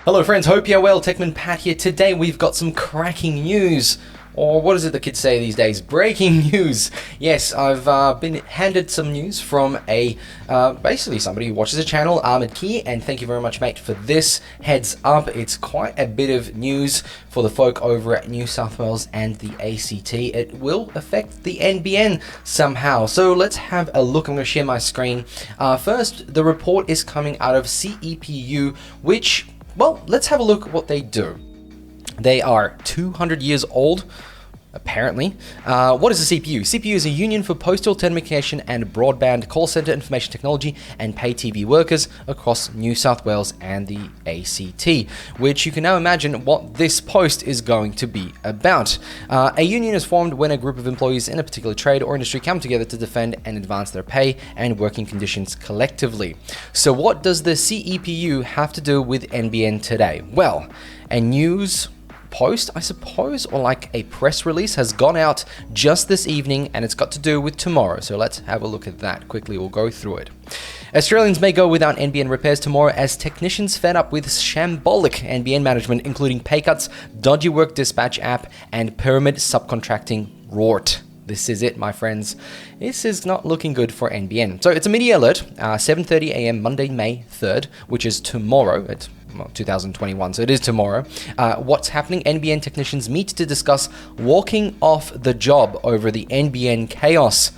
Hello friends, hope you're well. Techman Pat here. Today we've got some cracking news. Or what is it the kids say these days? Breaking news. Yes, I've been handed some news from basically somebody who watches the channel, Ahmed Key, and thank you very much, mate, for this heads up. It's quite a bit of news for the folk over at New South Wales and the ACT. It will affect the NBN somehow. So let's have a look. I'm going to share my screen. First, the report is coming out of CEPU, which, well, let's have a look at what they do. They are 200 years old, apparently. What is the CEPU? CEPU is a union for postal, telecommunication and broadband, call center, information technology and pay TV workers across New South Wales and the ACT, which you can now imagine what this post is going to be about. A union is formed when a group of employees in a particular trade or industry come together to defend and advance their pay and working conditions collectively. So what does the CEPU have to do with NBN today? Well, a news post, I suppose, or like a press release has gone out just this evening, and it's got to do with tomorrow. So let's have a look at that quickly. We'll go through it. Australians may go without NBN repairs tomorrow as technicians fed up with shambolic NBN management, including pay cuts, dodgy work dispatch app, and pyramid subcontracting rort. This is it, my friends. This is not looking good for NBN. So it's a media alert, 7:30 a.m. Monday, May 3rd, which is tomorrow. It's 2021, so it is tomorrow. What's happening? NBN technicians meet to discuss walking off the job over the NBN chaos.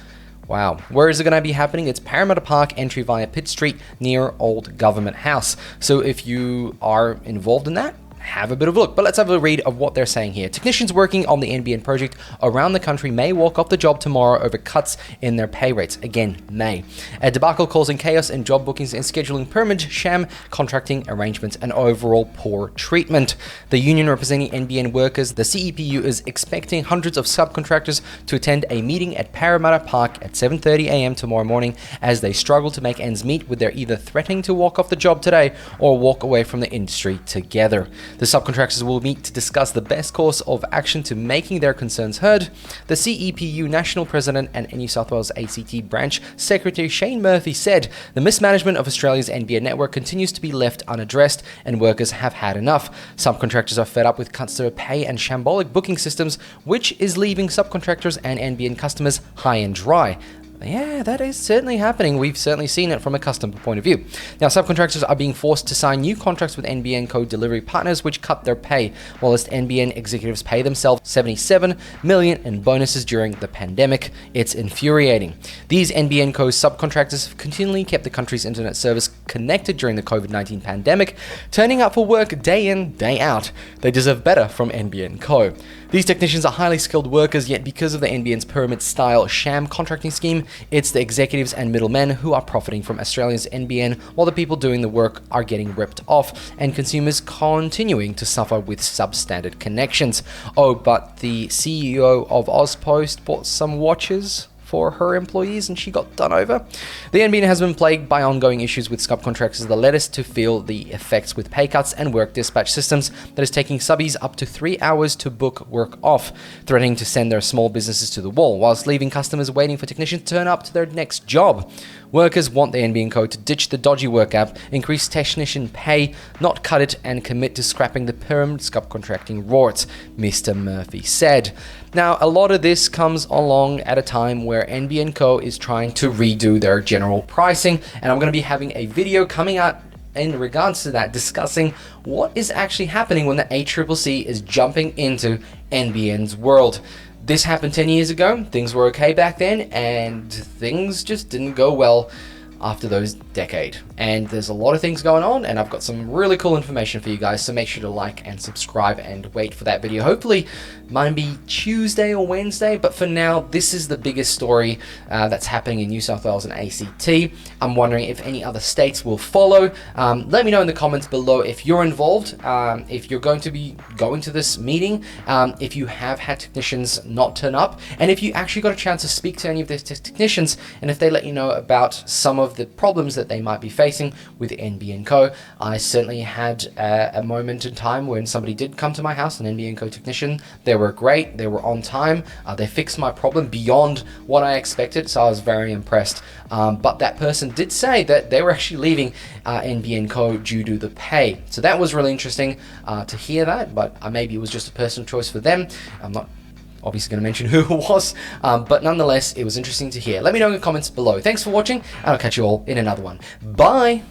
Wow. Where is it going to be happening? It's Parramatta Park, entry via Pitt Street near Old Government House. So if you are involved in that, have a bit of a look. But let's have a read of what they're saying here. Technicians working on the NBN project around the country may walk off the job tomorrow over cuts in their pay rates. Again, may. A debacle causing chaos in job bookings and scheduling, pyramid, sham, contracting arrangements, and overall poor treatment. The union representing NBN workers, the CEPU, is expecting hundreds of subcontractors to attend a meeting at Parramatta Park at 7:30 a.m. tomorrow morning as they struggle to make ends meet, with their either threatening to walk off the job today or walk away from the industry together. The subcontractors will meet to discuss the best course of action to making their concerns heard. The CEPU National President and New South Wales ACT Branch Secretary Shane Murphy said, "The mismanagement of Australia's NBN network continues to be left unaddressed and workers have had enough. Subcontractors are fed up with cuts to their pay and shambolic booking systems, which is leaving subcontractors and NBN customers high and dry." Yeah, that is certainly happening. We've certainly seen it from a customer point of view. Now, subcontractors are being forced to sign new contracts with NBN Co delivery partners, which cut their pay, whilst NBN executives pay themselves $77 million in bonuses during the pandemic. It's infuriating. These NBN Co subcontractors have continually kept the country's internet service connected during the COVID-19 pandemic, turning up for work day in, day out. They deserve better from NBN Co. These technicians are highly skilled workers, yet because of the NBN's pyramid-style sham contracting scheme, it's the executives and middlemen who are profiting from Australia's NBN, while the people doing the work are getting ripped off and consumers continuing to suffer with substandard connections. Oh, but the CEO of Ozpost bought some watches for her employees and she got done over. The NBN has been plagued by ongoing issues with subcontractors that led us to feel the effects with pay cuts and work dispatch systems that is taking subbies up to 3 hours to book work off, threatening to send their small businesses to the wall, whilst leaving customers waiting for technicians to turn up to their next job. Workers want the NBN Co to ditch the dodgy work app, increase technician pay, not cut it, and commit to scrapping the pyramid subcontracting rorts, Mr. Murphy said. Now, a lot of this comes along at a time where NBN Co is trying to redo their general pricing, and I'm going to be having a video coming out in regards to that, discussing what is actually happening when the ACCC is jumping into NBN's world. This happened 10 years ago, things were okay back then, and things just didn't go well after those decade. And there's a lot of things going on, and I've got some really cool information for you guys, so make sure to like and subscribe and wait for that video. Hopefully might be Tuesday or Wednesday, but for now, this is the biggest story that's happening in New South Wales and ACT. I'm wondering if any other states will follow. Let me know in the comments below if you're involved, if you're going to be going to this meeting, if you have had technicians not turn up, and if you actually got a chance to speak to any of these technicians, and if they let you know about some of the problems that they might be facing with NBN Co. I certainly had a moment in time when somebody did come to my house, an NBN Co technician. They were great, they were on time, they fixed my problem beyond what I expected, so I was very impressed. But that person did say that they were actually leaving NBN Co due to the pay. So that was really interesting to hear that, but maybe it was just a personal choice for them. I'm not obviously going to mention who it was, but nonetheless, it was interesting to hear. Let me know in the comments below. Thanks for watching, and I'll catch you all in another one. Bye!